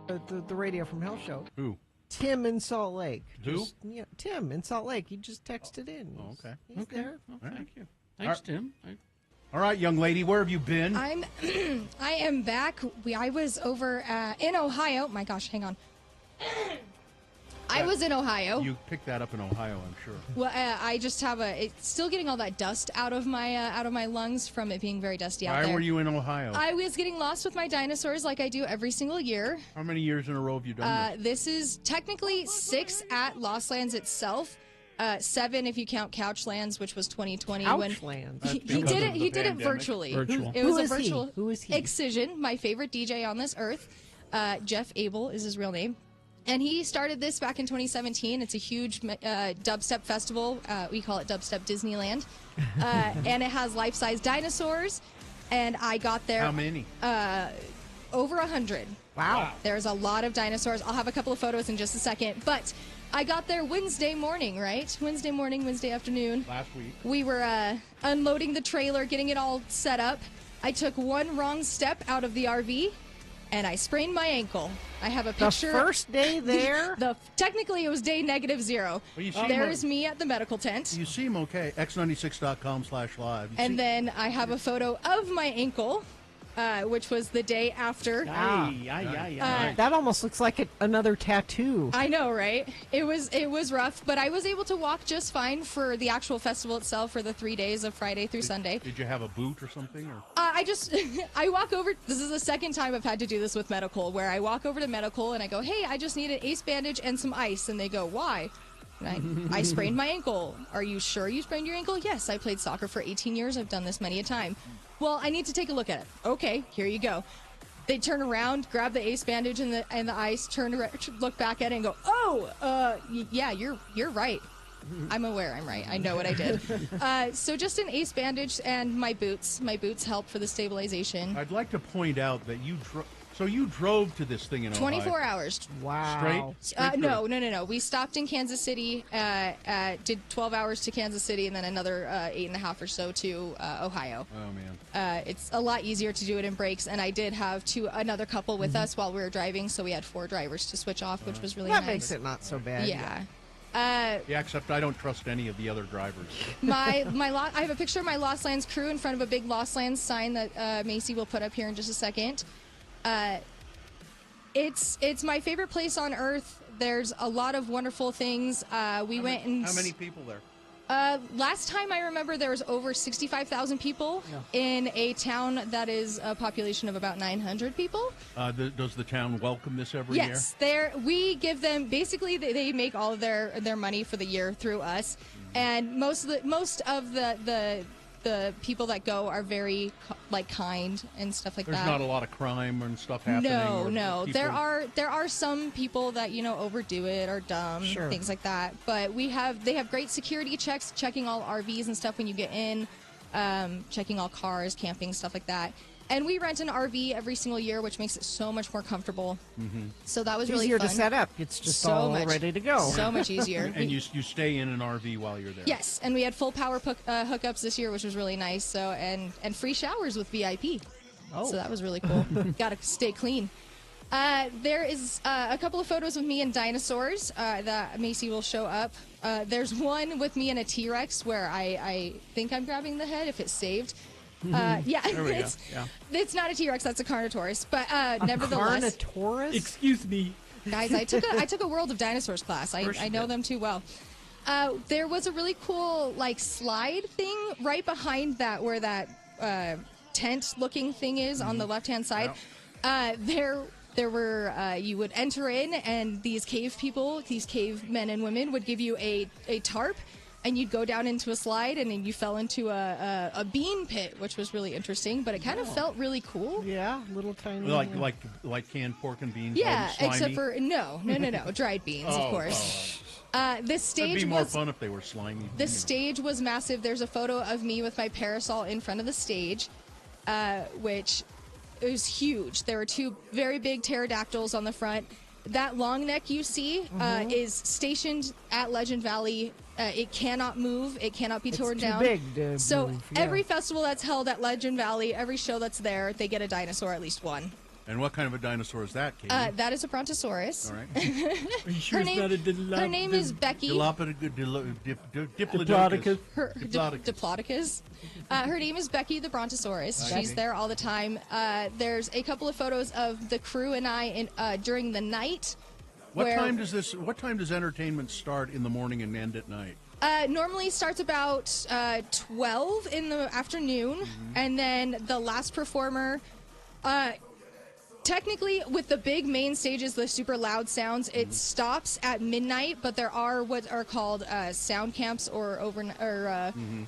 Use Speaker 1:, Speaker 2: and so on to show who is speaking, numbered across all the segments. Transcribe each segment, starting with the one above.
Speaker 1: the Radio from Hell show.
Speaker 2: Who?
Speaker 1: Tim in Salt Lake.
Speaker 2: Who?
Speaker 1: Tim in Salt Lake. He just texted in.
Speaker 2: Oh, okay.
Speaker 1: He's there.
Speaker 3: Well, thank you. Thanks, Tim.
Speaker 2: All right, young lady, where have you been?
Speaker 4: I am back. I was over in Ohio. My gosh, hang on. I was in Ohio.
Speaker 2: You picked that up in Ohio, I'm sure.
Speaker 4: Well, I just have it's still getting all that dust out of my lungs from it being very dusty out there.
Speaker 2: Why were you in Ohio?
Speaker 4: I was getting lost with my dinosaurs like I do every single year.
Speaker 2: How many years in a row have you done this?
Speaker 4: This is technically 6 at Lost Lands itself. 7 if you count Couchlands, which was 2020.
Speaker 1: Couchlands.
Speaker 4: He did it virtually.
Speaker 3: Virtual.
Speaker 4: It was a virtual.
Speaker 1: Who is he?
Speaker 4: Excision, my favorite DJ on this earth. Jeff Abel is his real name. And he started this back in 2017. It's a huge dubstep festival. We call it Dubstep Disneyland. And it has life-size dinosaurs. And I got there.
Speaker 2: How many?
Speaker 4: Over 100.
Speaker 1: Wow.
Speaker 4: There's a lot of dinosaurs. I'll have a couple of photos in just a second. But I got there Wednesday morning, right? Wednesday morning, Wednesday afternoon.
Speaker 2: Last week.
Speaker 4: We were unloading the trailer, getting it all set up. I took one wrong step out of the RV, and I sprained my ankle. I have a picture.
Speaker 1: The first day there?
Speaker 4: Technically, it was day -0.
Speaker 2: Well,
Speaker 4: There's me at the medical tent.
Speaker 2: You seem okay. X96.com/live.
Speaker 4: And then I have a photo of my ankle, which was the day after.
Speaker 1: That almost looks like another tattoo.
Speaker 4: I know, right? It was rough, but I was able to walk just fine for the actual festival itself for the 3 days of Friday through Sunday.
Speaker 2: Did you have a boot or something? Or?
Speaker 4: I walk over. This is the second time I've had to do this with medical, where I walk over to medical and I go, hey, I just need an ace bandage and some ice. And they go, why? And I sprained my ankle. Are you sure you sprained your ankle? Yes, I played soccer for 18 years. I've done this many a time. Well, I need to take a look at it. Okay, here you go. They turn around, grab the ace bandage and the ice, look back at it and go, yeah, you're right. I'm aware I'm right. I know what I did. So just an ace bandage and my boots. My boots help for the stabilization.
Speaker 2: I'd like to point out that you drove to this thing in
Speaker 4: 24 hours.
Speaker 1: Wow.
Speaker 2: Straight
Speaker 4: No. We stopped in Kansas City, did 12 hours to Kansas City, and then another 8.5 or so to Ohio.
Speaker 2: Oh, man.
Speaker 4: It's a lot easier to do it in breaks, and I did have another couple with us while we were driving, so we had 4 drivers to switch off, which was really nice.
Speaker 1: That makes it not so bad.
Speaker 4: Yeah.
Speaker 2: Yeah, except I don't trust any of the other drivers.
Speaker 4: I have a picture of my Lost Lands crew in front of a big Lost Lands sign that Macy will put up here in just a second. It's my favorite place on earth. There's a lot of wonderful things.
Speaker 2: How many people there?
Speaker 4: Last time I remember there was over 65,000 people in a town that is a population of about 900 people.
Speaker 2: Does the town welcome this every year?
Speaker 4: Yes, we give them, basically they make all of their money for the year through us, and most of the people that go are very kind and stuff like that.
Speaker 2: There's not a lot of crime and stuff happening.
Speaker 4: No. There are some people that overdo it or dumb, things like that. But they have great security checks, checking all RVs and stuff when you get in, checking all cars, camping, stuff like that. And we rent an RV every single year, which makes it so much more comfortable. Mm-hmm. So that was really
Speaker 1: easier
Speaker 4: fun.
Speaker 1: to set up. It's just ready to go.
Speaker 4: So much easier.
Speaker 2: And you stay in an RV while you're there.
Speaker 4: Yes, and we had full power hookups this year, which was really nice. So and free showers with VIP. Oh. So that was really cool. Got to stay clean. There is a couple of photos of me and dinosaurs that Macy will show up. There's one with me and a T-Rex where I think I'm grabbing the head if it's saved. It's not a T-Rex, that's a Carnotaurus, but nevertheless.
Speaker 1: Carnotaurus?
Speaker 3: Excuse me.
Speaker 4: Guys, I took a World of Dinosaurs class. I know them too well. There was a really cool slide thing right behind that where that tent looking thing is on the left-hand side. There were you would enter in, and these cave men and women would give you a tarp, and you'd go down into a slide, and then you fell into a bean pit, which was really interesting, but it kind of felt really cool.
Speaker 1: Yeah, little tiny.
Speaker 2: Like canned pork and beans.
Speaker 4: Yeah, except for no, dried beans, of course. This stage
Speaker 2: It'd be more fun if they were slimy.
Speaker 4: The stage was massive. There's a photo of me with my parasol in front of the stage, which was huge. There were 2 very big pterodactyls on the front. That long neck you see is stationed at Legend Valley. It cannot move. It cannot be torn down.
Speaker 1: It's too big to
Speaker 4: so
Speaker 1: move,
Speaker 4: every festival that's held at Legend Valley, every show that's there, they get a dinosaur, at least one.
Speaker 2: And what kind of a dinosaur is that, Katie?
Speaker 4: That is a brontosaurus.
Speaker 2: All right.
Speaker 3: Are you sure
Speaker 4: Her
Speaker 3: it's not a
Speaker 4: her name is Becky.
Speaker 3: Diplodocus.
Speaker 4: Diplodocus. Her name is Becky the Brontosaurus. She's there all the time. There's a couple of photos of the crew and I during the night.
Speaker 2: What time does entertainment start in the morning and end at night?
Speaker 4: Normally starts about 12 in the afternoon, and then the last performer. Technically, with the big main stages, the super loud sounds, it stops at midnight. But there are what are called sound camps or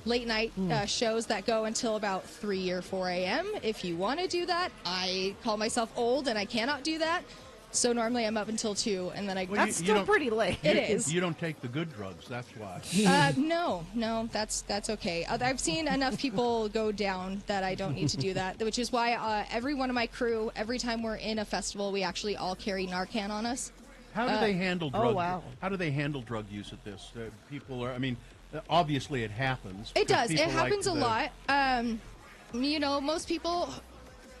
Speaker 4: late night shows that go until about 3 or 4 a.m. If you want to do that, I call myself old and I cannot do that. So normally I'm up until 2, and then I.
Speaker 1: That's still pretty late.
Speaker 4: It is.
Speaker 2: You don't take the good drugs, that's why.
Speaker 4: No, that's okay. I've seen enough people go down that I don't need to do that, which is why every one of my crew, every time we're in a festival, we actually all carry Narcan on us.
Speaker 2: How do they handle drug?
Speaker 1: Oh, wow.
Speaker 2: How do they handle drug use at this? People are. I mean, obviously it happens.
Speaker 4: It does. It
Speaker 2: People
Speaker 4: happens
Speaker 2: like
Speaker 4: a lot. Most people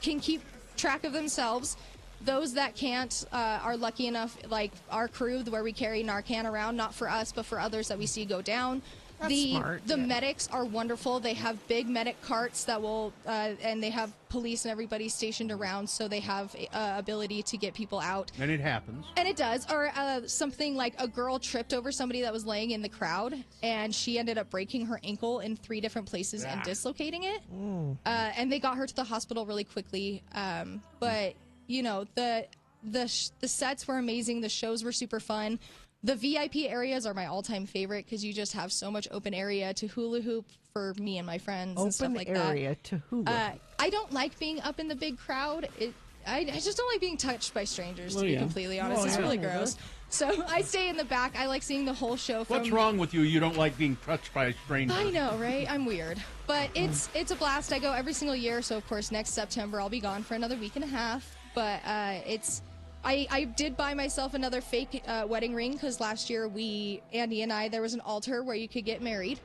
Speaker 4: can keep track of themselves. Those that can't are lucky enough, like our crew, where we carry Narcan around, not for us, but for others that we see go down.
Speaker 1: That's smart.
Speaker 4: The medics are wonderful. They have big medic carts that will, and they have police and everybody stationed around, so they have ability to get people out.
Speaker 2: And it happens.
Speaker 4: And it does. Or something like a girl tripped over somebody that was laying in the crowd, and she ended up breaking her ankle in 3 different places and dislocating it. And they got her to the hospital really quickly. But the sets were amazing. The shows were super fun. The VIP areas are my all-time favorite because you just have so much open area to hula hoop for me and my friends and stuff like that.
Speaker 1: Open area to hula.
Speaker 4: I don't like being up in the big crowd. I just don't like being touched by strangers, to be completely honest. It's really gross. So I stay in the back. I like seeing the whole show.
Speaker 2: What's wrong with you? You don't like being touched by a stranger.
Speaker 4: I know, right? I'm weird. But it's a blast. I go every single year. So, of course, next September I'll be gone for another week and a half. But I did buy myself another fake wedding ring because last year Andy and I, there was an altar where you could get married.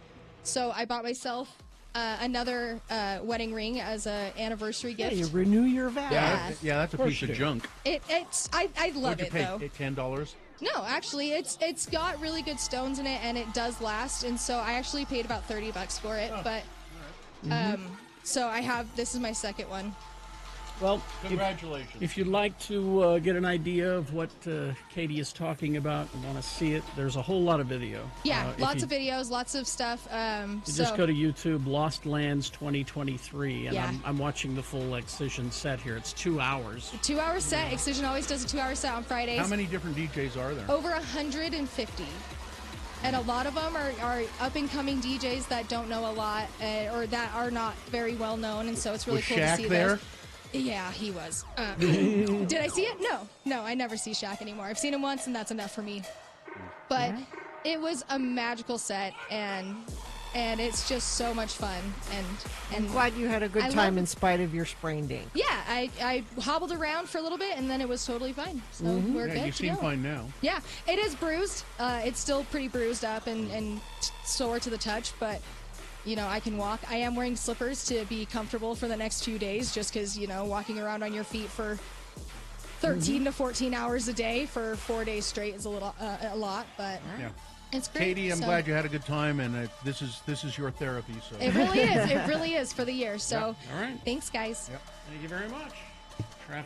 Speaker 4: So I bought myself another wedding ring as an anniversary gift.
Speaker 1: Yeah, you renew your vows.
Speaker 2: Yeah, that's a piece of junk.
Speaker 4: I love it though.
Speaker 2: $10?
Speaker 4: No, actually, it's got really good stones in it, and it does last. And so I actually paid about $30 for it. But so this is my second one.
Speaker 3: Well,
Speaker 2: congratulations.
Speaker 3: If you'd like to get an idea of what Kaity is talking about and want to see it, there's a whole lot of video.
Speaker 4: Yeah, lots of videos, lots of stuff.
Speaker 3: Just go to YouTube, Lost Lands 2023, and
Speaker 4: Yeah.
Speaker 3: I'm watching the full Excision set here. It's 2 hours.
Speaker 4: 2-hour set. Excision always does a 2-hour set on Fridays.
Speaker 2: How many different DJs are there?
Speaker 4: Over 150. And a lot of them are up-and-coming DJs that don't know a lot or that are not very well known, and so it's really cool
Speaker 2: Shaq
Speaker 4: to see
Speaker 2: there?
Speaker 4: those. Yeah, he was. Did I see it? No, I never see Shaq anymore. I've seen him once, and that's enough for me. But it was a magical set, and it's just so much fun. And
Speaker 1: I'm glad you had a good time in spite of your sprained ankle.
Speaker 4: Yeah, I hobbled around for a little bit, and then it was totally fine. So we're good
Speaker 2: You
Speaker 4: to
Speaker 2: seem
Speaker 4: go.
Speaker 2: fine now.
Speaker 4: Yeah, it is bruised. It's still pretty bruised up and sore to the touch, but I can walk. I am wearing slippers to be comfortable for the next few days just because, walking around on your feet for 13 to 14 hours a day for 4 days straight is a lot, but it's great.
Speaker 2: Kaity, I'm glad you had a good time, and this is your therapy. So
Speaker 4: it really is. It really is for the year. So
Speaker 3: All right.
Speaker 4: thanks, guys.
Speaker 2: Yep.
Speaker 3: Thank you very much.